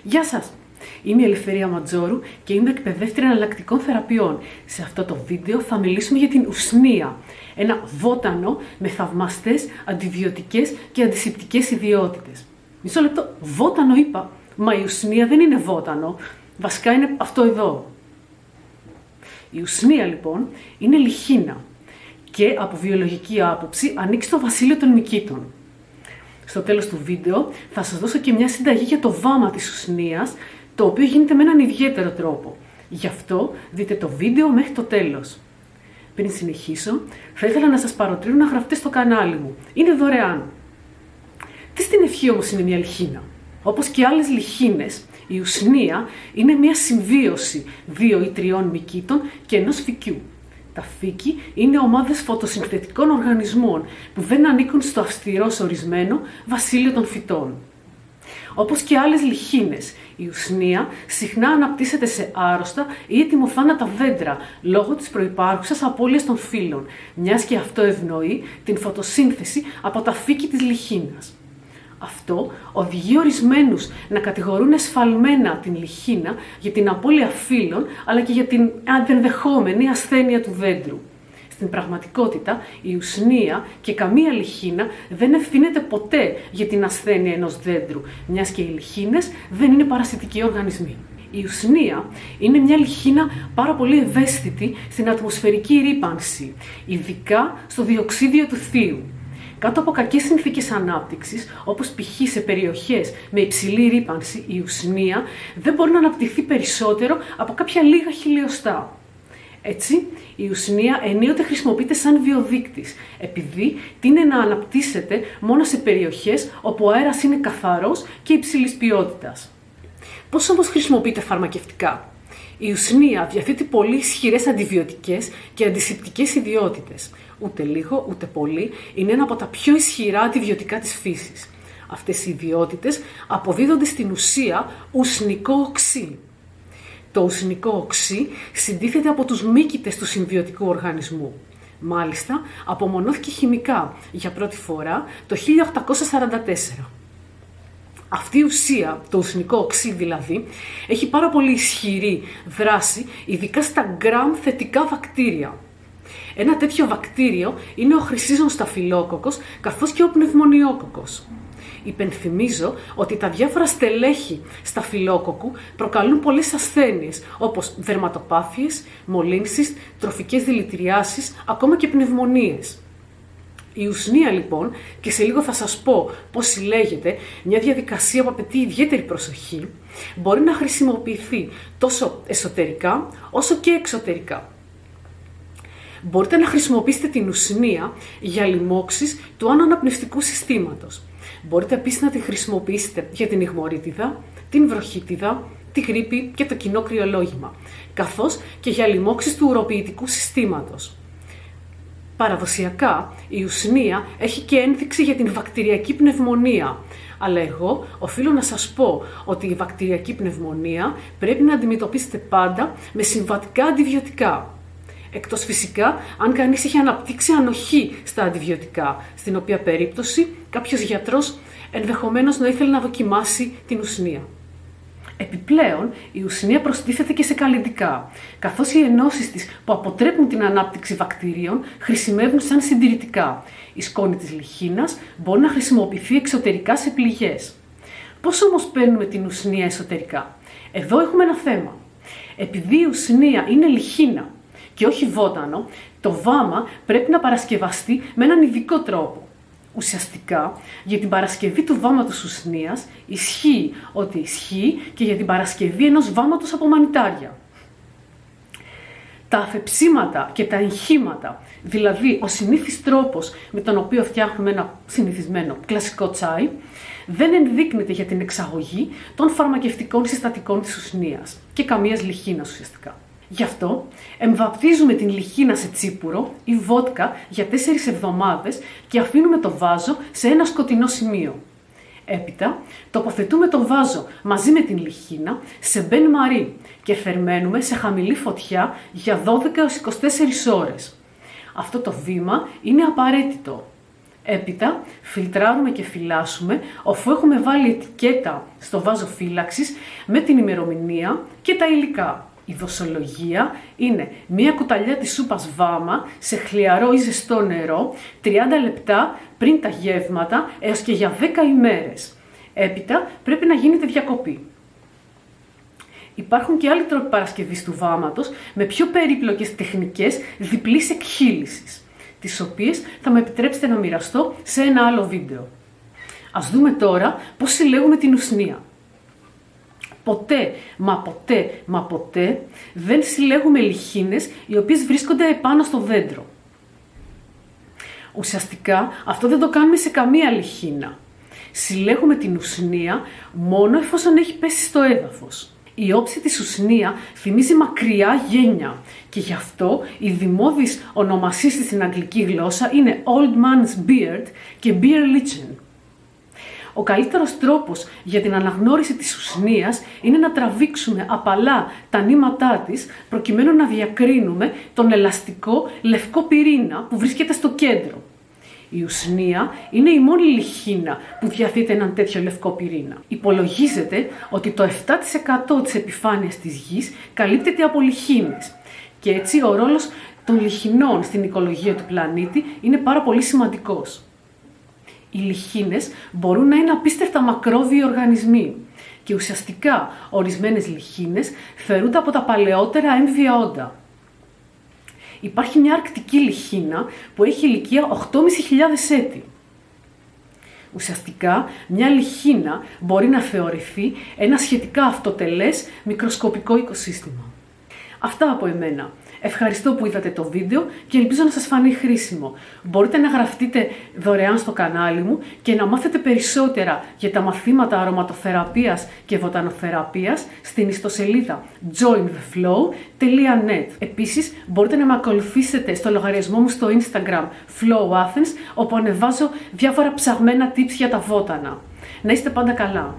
Γεια σας! Είμαι η Ελευθερία Ματζόρου και είμαι εκπαιδεύτρια εναλλακτικών θεραπείων. Σε αυτό το βίντεο θα μιλήσουμε για την ουσνία. Ένα βότανο με θαυμαστές αντιβιωτικές και αντισηπτικές ιδιότητες. Μισό λεπτό, βότανο είπα, μα η ουσνία δεν είναι βότανο. Βασικά είναι αυτό εδώ. Η ουσνία λοιπόν είναι λιχίνα και από βιολογική άποψη ανήκει στο βασίλειο των Μικήτων. Στο τέλος του βίντεο θα σας δώσω και μια συνταγή για το βάμα της ουσνίας, το οποίο γίνεται με έναν ιδιαίτερο τρόπο. Γι' αυτό δείτε το βίντεο μέχρι το τέλος. Πριν συνεχίσω, θα ήθελα να σας παροτρύνω να γραφτείτε στο κανάλι μου. Είναι δωρεάν. Τι στην ευχή όμως είναι μια λιχίνα? Όπως και άλλες λιχίνες, η ουσνία είναι μια συμβίωση 2 ή 3 Μικήτων και ενός φυκιού. Τα φύκη είναι ομάδες φωτοσυνθετικών οργανισμών που δεν ανήκουν στο αυστηρός ορισμένο βασίλειο των φυτών. Όπως και άλλες λιχίνες, η ουσνία συχνά αναπτύσσεται σε άρρωστα ή ετοιμοθάνατα δέντρα λόγω της προϋπάρχουσας απώλειας των φύλων, μιας και αυτό ευνοεί την φωτοσύνθεση από τα φύκη της λιχίνας. Αυτό οδηγεί ορισμένους να κατηγορούν εσφαλμένα την λιχίνα για την απώλεια φύλων, αλλά και για την ενδεχόμενη ασθένεια του δέντρου. Στην πραγματικότητα, η ουσνία και καμία λιχίνα δεν ευθύνεται ποτέ για την ασθένεια ενός δέντρου, μιας και οι λιχίνες δεν είναι παρασιτικοί οργανισμοί. Η ουσνία είναι μια λιχίνα πάρα πολύ ευαίσθητη στην ατμοσφαιρική ρύπανση, ειδικά στο διοξίδιο του θείου. Κάτω από κακές συνθήκες ανάπτυξης, όπως π.χ. σε περιοχές με υψηλή ρύπανση, η ουσνία δεν μπορεί να αναπτυχθεί περισσότερο από κάποια λίγα χιλιοστά. Έτσι, η ουσνία ενίοτε χρησιμοποιείται σαν βιοδείκτης, επειδή τείνει να αναπτύσσεται μόνο σε περιοχές όπου ο αέρας είναι καθαρός και υψηλής ποιότητας. Πώς όμως χρησιμοποιείται φαρμακευτικά? Η ουσνία διαθέτει πολύ ισχυρές αντιβιωτικές και αντισηπτικές ιδιότητες. Ούτε λίγο, ούτε πολύ, είναι ένα από τα πιο ισχυρά αντιβιωτικά της φύσης. Αυτές οι ιδιότητες αποδίδονται στην ουσία ουσνικό οξύ. Το ουσνικό οξύ συντίθεται από τους μύκητες του συμβιωτικού οργανισμού. Μάλιστα, απομονώθηκε χημικά για πρώτη φορά το 1844. Αυτή η ουσία, το ουσνικό οξύ δηλαδή, έχει πάρα πολύ ισχυρή δράση, ειδικά στα γκραμ θετικά βακτήρια. Ένα τέτοιο βακτήριο είναι ο χρυσίζων σταφυλόκοκκος, καθώς και ο πνευμονιόκοκκος. Υπενθυμίζω ότι τα διάφορα στελέχη σταφυλόκοκκου προκαλούν πολλές ασθένειες, όπως δερματοπάθειες, μολύνσεις, τροφικές δηλητηριάσεις, ακόμα και πνευμονίες. Η ουσνία λοιπόν, και σε λίγο θα σας πω πώς συλλέγεται, μια διαδικασία που απαιτεί ιδιαίτερη προσοχή, μπορεί να χρησιμοποιηθεί τόσο εσωτερικά όσο και εξωτερικά. Μπορείτε να χρησιμοποιήσετε την ουσνία για λοιμώξεις του άνω αναπνευστικού συστήματος. Μπορείτε επίσης να τη χρησιμοποιήσετε για την ιγμωρίτιδα, την βροχίτιδα, τη γρίπη και το κοινό κρυολόγημα, καθώς και για λοιμώξεις του ουροποιητικού συστήματος. Παραδοσιακά, η ουσνία έχει και ένδειξη για την βακτηριακή πνευμονία, αλλά εγώ οφείλω να σας πω ότι η βακτηριακή πνευμονία πρέπει να αντιμετωπίσετε πάντα με συμβατικά αντιβιωτικά. Εκτός φυσικά αν κανείς έχει αναπτύξει ανοχή στα αντιβιωτικά, στην οποία περίπτωση κάποιος γιατρός ενδεχομένως να ήθελε να δοκιμάσει την ουσνία. Επιπλέον, η ουσνία προστίθεται και σε καλλυντικά, καθώς οι ενώσεις της που αποτρέπουν την ανάπτυξη βακτηρίων χρησιμεύουν σαν συντηρητικά. Η σκόνη της λιχίνας μπορεί να χρησιμοποιηθεί εξωτερικά σε πληγές. Πώς όμως παίρνουμε την ουσνία εσωτερικά? Εδώ έχουμε ένα θέμα. Επειδή η ουσνία είναι λιχίνα και όχι βότανο, το βάμα πρέπει να παρασκευαστεί με έναν ειδικό τρόπο. Ουσιαστικά, για την παρασκευή του βάματος ουσνίας ισχύει ότι ισχύει και για την παρασκευή ενός βάματος από μανιτάρια. Τα αφεψίματα και τα εγχύματα, δηλαδή ο συνήθις τρόπος με τον οποίο φτιάχνουμε ένα συνηθισμένο κλασικό τσάι, δεν ενδείκνυται για την εξαγωγή των φαρμακευτικών συστατικών της ουσνίας και καμίας λιχίνας ουσιαστικά. Γι' αυτό εμβαπτίζουμε την λιχίνα σε τσίπουρο ή βότκα για 4 εβδομάδες και αφήνουμε το βάζο σε ένα σκοτεινό σημείο. Έπειτα τοποθετούμε το βάζο μαζί με την λιχίνα σε μπεν μαρί και θερμαίνουμε σε χαμηλή φωτιά για 12 έως 24 ώρες. Αυτό το βήμα είναι απαραίτητο. Έπειτα φιλτράρουμε και φυλάσσουμε, αφού έχουμε βάλει ετικέτα στο βάζο φύλαξης με την ημερομηνία και τα υλικά. Η δοσολογία είναι μία κουταλιά της σούπας βάμα σε χλιαρό ή ζεστό νερό 30 λεπτά πριν τα γεύματα έως και για 10 ημέρες. Έπειτα πρέπει να γίνεται διακοπή. Υπάρχουν και άλλοι τρόποι παρασκευής του βάματος με πιο περίπλοκες τεχνικές διπλής εκχύλησης, τις οποίες θα με επιτρέψετε να μοιραστώ σε ένα άλλο βίντεο. Ας δούμε τώρα πώς συλλέγουμε την ουσνία. Ποτέ δεν συλλέγουμε λιχίνες οι οποίες βρίσκονται επάνω στο δέντρο. Ουσιαστικά αυτό δεν το κάνουμε σε καμία λιχίνα. Συλλέγουμε την ουσνία μόνο εφόσον έχει πέσει στο έδαφος. Η όψη της ουσνία θυμίζει μακριά γένια και γι' αυτό οι δημώδεις ονομασίες της στην αγγλική γλώσσα είναι Old Man's Beard και Beer Lichen. Ο καλύτερος τρόπος για την αναγνώριση της ουσνίας είναι να τραβήξουμε απαλά τα νήματά της προκειμένου να διακρίνουμε τον ελαστικό λευκό πυρήνα που βρίσκεται στο κέντρο. Η ουσνία είναι η μόνη λιχίνα που διαθέτει έναν τέτοιο λευκό πυρήνα. Υπολογίζεται ότι το 7% της επιφάνειας της γης καλύπτεται από λιχίνες και έτσι ο ρόλος των λιχινών στην οικολογία του πλανήτη είναι πάρα πολύ σημαντικός. Οι λιχίνες μπορούν να είναι απίστευτα μακρόβιοι οργανισμοί και ουσιαστικά ορισμένες λιχίνες θερούνται από τα παλαιότερα έμβια όντα. Υπάρχει μια αρκτική λιχίνα που έχει ηλικία 8.500 έτη. Ουσιαστικά, μια λιχίνα μπορεί να θεωρηθεί ένα σχετικά αυτοτελές μικροσκοπικό οικοσύστημα. Αυτά από εμένα. Ευχαριστώ που είδατε το βίντεο και ελπίζω να σας φανεί χρήσιμο. Μπορείτε να γραφτείτε δωρεάν στο κανάλι μου και να μάθετε περισσότερα για τα μαθήματα αρωματοθεραπείας και βοτανοθεραπείας στην ιστοσελίδα jointheflow.net. Επίσης, μπορείτε να με ακολουθήσετε στο λογαριασμό μου στο Instagram Flow Athens, όπου ανεβάζω διάφορα ψαγμένα tips για τα βότανα. Να είστε πάντα καλά!